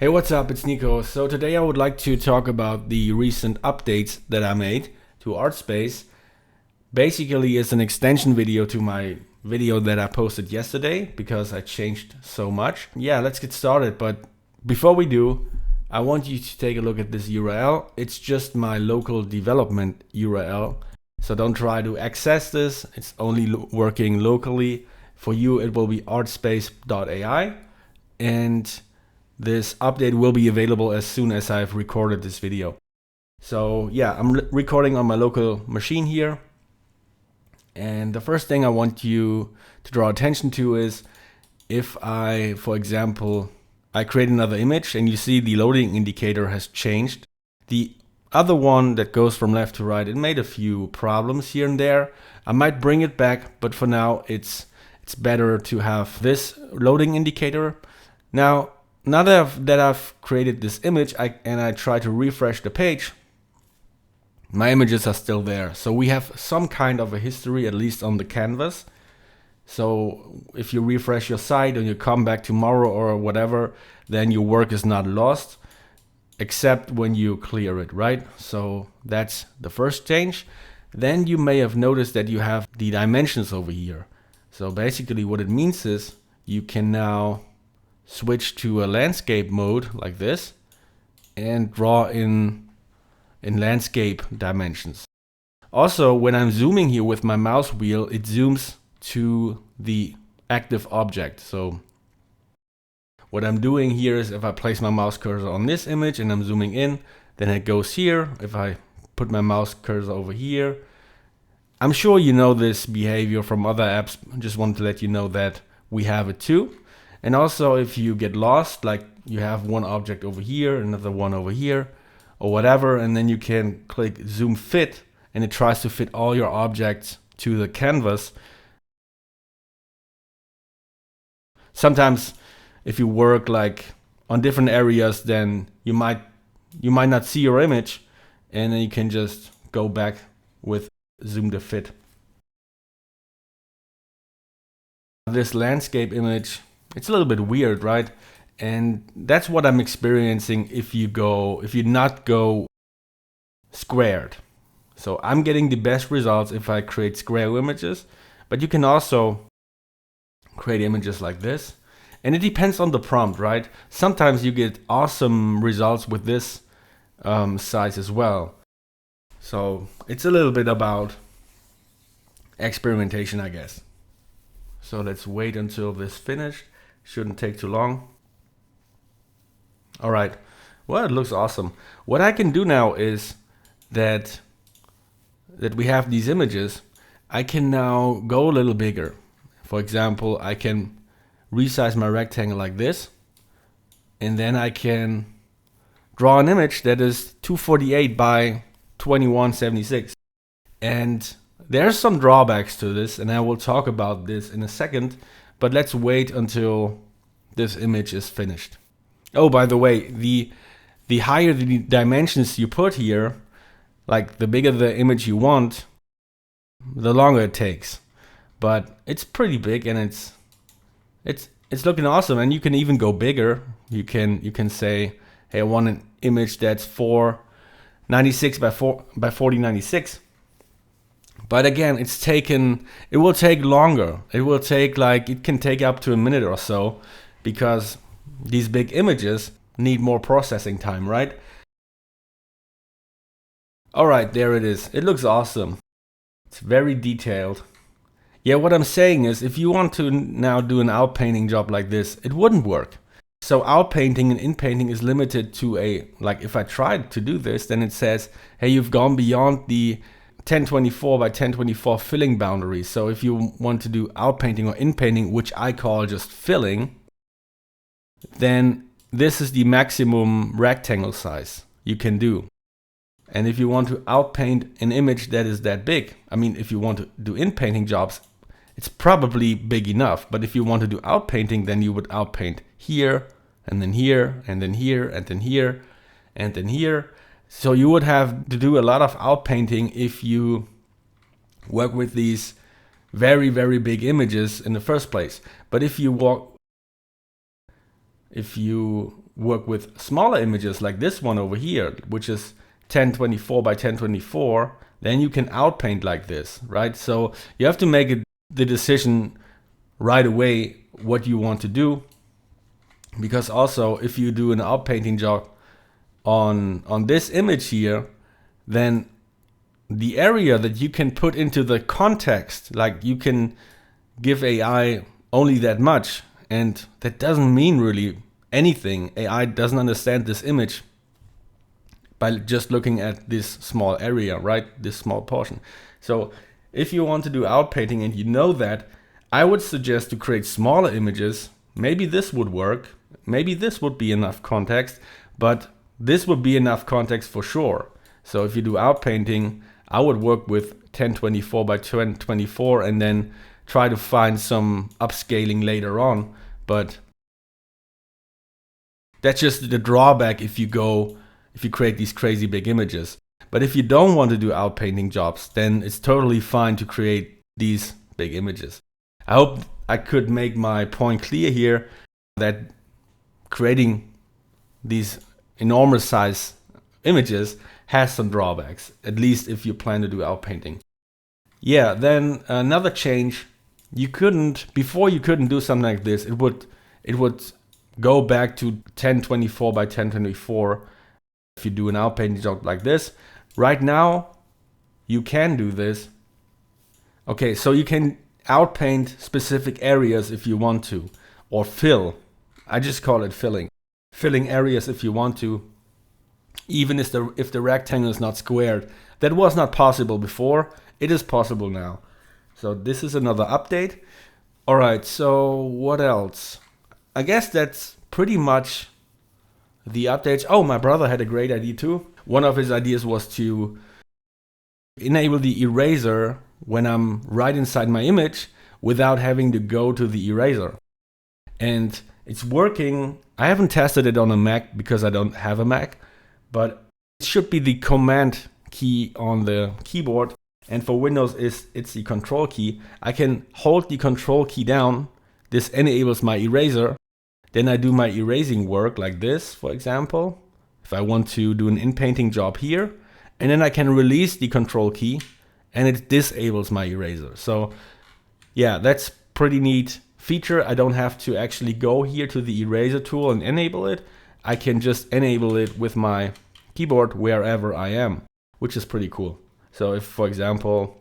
Hey, what's up? It's Nico. So today I would like to talk about the recent updates that I made to ArtSpace. Basically, it's an extension video to my video that I posted yesterday because I changed so much. Yeah, let's get started. But before we do, I want you to take a look at this URL. It's just my local development URL. So don't try to access this. It's only working locally. For you, it will be ArtSpace.ai. And this update will be available as soon as I've recorded this video. So yeah, I'm recording on my local machine here. And the first thing I want you to draw attention to is if I, for example, I create another image and you see the loading indicator has changed. The other one that goes from left to right, it made a few problems here and there. I might bring it back, but for now it's better to have this loading indicator. Now that I've created this image and I try to refresh the page, my images are still there. So we have some kind of a history, at least on the canvas. So if you refresh your site and you come back tomorrow or whatever, then your work is not lost, except when you clear it, right? So that's the first change. Then you may have noticed that you have the dimensions over here. So basically what it means is you can now switch to a landscape mode like this and draw in landscape dimensions. Also, when I'm zooming here with my mouse wheel, it zooms to the active object. So what I'm doing here is if I place my mouse cursor on this image and I'm zooming in, then it goes here. If I put my mouse cursor over here, I'm sure you know this behavior from other apps. I just wanted to let you know that we have it too. And also if you get lost, like you have one object over here, another one over here, or whatever, and then you can click zoom fit and it tries to fit all your objects to the canvas. Sometimes if you work like on different areas, then you might not see your image, and then you can just go back with zoom to fit. This landscape image, it's a little bit weird, right? And that's what I'm experiencing if you not go squared. So I'm getting the best results if I create square images, but you can also create images like this. And it depends on the prompt, right? Sometimes you get awesome results with this size as well. So it's a little bit about experimentation, I guess. So let's wait until this finished. Shouldn't take too long. All right, well, it looks awesome. What I can do now is that we have these images. I can now go a little bigger. For example, I can resize my rectangle like this, and then I can draw an image that is 248 by 2176. And there's some drawbacks to this, and I will talk about this in a second, but let's wait until this image is finished. Oh, by the way, the higher the dimensions you put here, like the bigger the image you want, the longer it takes. But it's pretty big and it's looking awesome, and you can even go bigger. You can say, hey, I want an image that's 496 by 4096. But again, it will take longer. It can take up to a minute or so, because these big images need more processing time, right? All right, there it is. It looks awesome. It's very detailed. Yeah, what I'm saying is if you want to now do an outpainting job like this, it wouldn't work. So outpainting and inpainting is limited to if I tried to do this, then it says, hey, you've gone beyond the 1024 by 1024 filling boundary. So if you want to do outpainting or inpainting, which I call just filling, then this is the maximum rectangle size you can do. And if you want to outpaint an image that is that big, I mean, if you want to do inpainting jobs, it's probably big enough. But if you want to do outpainting, then you would outpaint here, and then here, and then here, and then here, and then here. So you would have to do a lot of outpainting if you work with these very, very big images in the first place. But if you work with smaller images like this one over here, which is 1024 by 1024, then you can outpaint like this, right? So you have to make the decision right away what you want to do, because also if you do an outpainting job on this image here, then the area that you can put into the context, like you can give AI only that much, and that doesn't mean really anything. AI doesn't understand this image by just looking at this small area, right? This small portion. So if you want to do outpainting and you know that, I would suggest to create smaller images. Maybe this would work. Maybe this would be enough context, but this would be enough context for sure. So if you do outpainting, I would work with 1024 by 1024 and then try to find some upscaling later on. But that's just the drawback if you create these crazy big images. But if you don't want to do outpainting jobs, then it's totally fine to create these big images. I hope I could make my point clear here that creating these enormous size images has some drawbacks, at least if you plan to do outpainting. Yeah, then another change, before you couldn't do something like this. It would go back to 1024 by 1024 if you do an outpainting job like this. Right now, you can do this. Okay, so you can outpaint specific areas if you want to, or fill. I just call it filling. Filling areas if you want to, even if the rectangle is not squared. That was not possible before. It is possible now. So this is another update. All right, so what else? I guess that's pretty much the updates. Oh, my brother had a great idea too. One of his ideas was to enable the eraser when I'm right inside my image without having to go to the eraser. And it's working. I haven't tested it on a Mac because I don't have a Mac, but it should be the command key on the keyboard. And for Windows, it's the control key. I can hold the control key down. This enables my eraser. Then I do my erasing work like this, for example, if I want to do an in-painting job here. And then I can release the control key and it disables my eraser. So yeah, that's pretty neat feature. I don't have to actually go here to the eraser tool and enable it. I can just enable it with my keyboard wherever I am, which is pretty cool. So if, for example,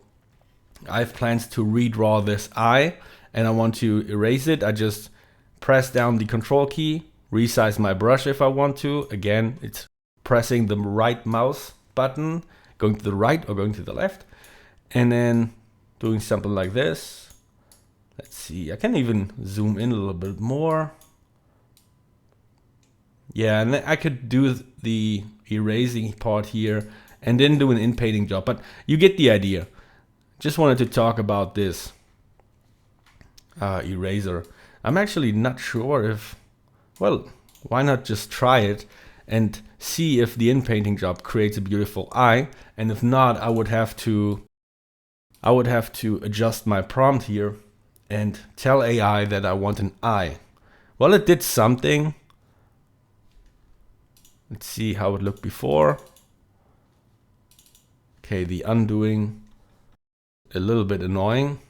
I have plans to redraw this eye and I want to erase it, I just press down the control key, resize my brush if I want to. Again, it's pressing the right mouse button, going to the right or going to the left, and then doing something like this. Let's see, I can even zoom in a little bit more. Yeah, and then I could do the erasing part here and then do an in-painting job, but you get the idea. Just wanted to talk about this eraser. I'm actually not sure if, well, why not just try it and see if the in-painting job creates a beautiful eye, and if not, I would have to adjust my prompt here and tell AI that I want an eye. Well, it did something. Let's see how it looked before. Okay, the undoing, a little bit annoying.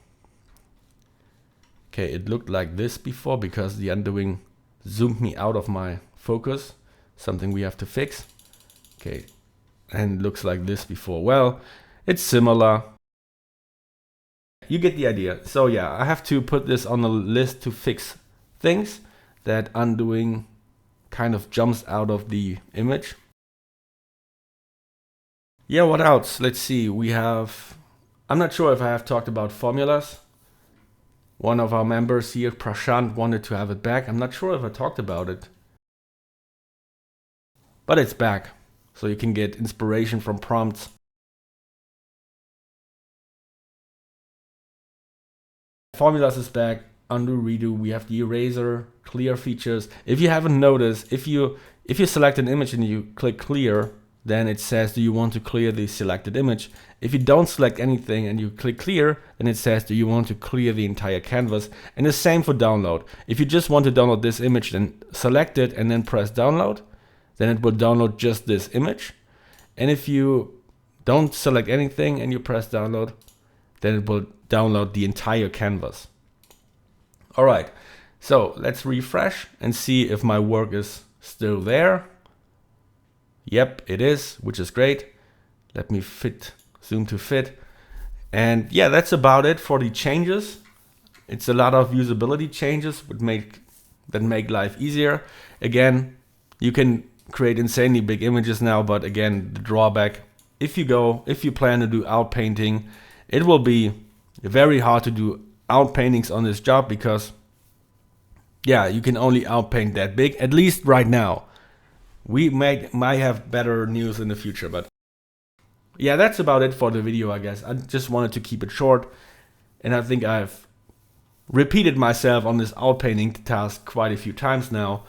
Okay, it looked like this before because the undoing zoomed me out of my focus, something we have to fix. Okay, and it looks like this before. Well, it's similar. You get the idea. So yeah, I have to put this on the list to fix things. That undoing kind of jumps out of the image. Yeah, what else? Let's see. We have, I'm not sure if I have talked about formulas. One of our members here, Prashant, wanted to have it back. I'm not sure if I talked about it, but it's back. So you can get inspiration from prompts. Formulas is back. Undo, redo. We have the eraser, clear features. If you haven't noticed, if you select an image and you click clear, then it says, do you want to clear the selected image? If you don't select anything and you click clear, then it says, do you want to clear the entire canvas? And the same for download. If you just want to download this image, then select it and then press download. Then it will download just this image. And if you don't select anything and you press download, then it will download the entire canvas. All right, so let's refresh and see if my work is still there. Yep, it is, which is great. Let me zoom to fit. And yeah, that's about it for the changes. It's a lot of usability changes that make life easier. Again, you can create insanely big images now, but again, the drawback, if you plan to do outpainting, it will be very hard to do outpaintings on this job because yeah, you can only outpaint that big, at least right now. We might have better news in the future, but yeah, that's about it for the video, I guess. I just wanted to keep it short, and I think I've repeated myself on this outpainting task quite a few times now.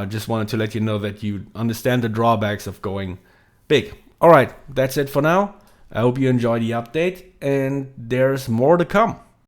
Just wanted to let you know that you understand the drawbacks of going big. All right, that's it for now. I hope you enjoy the update, and there's more to come.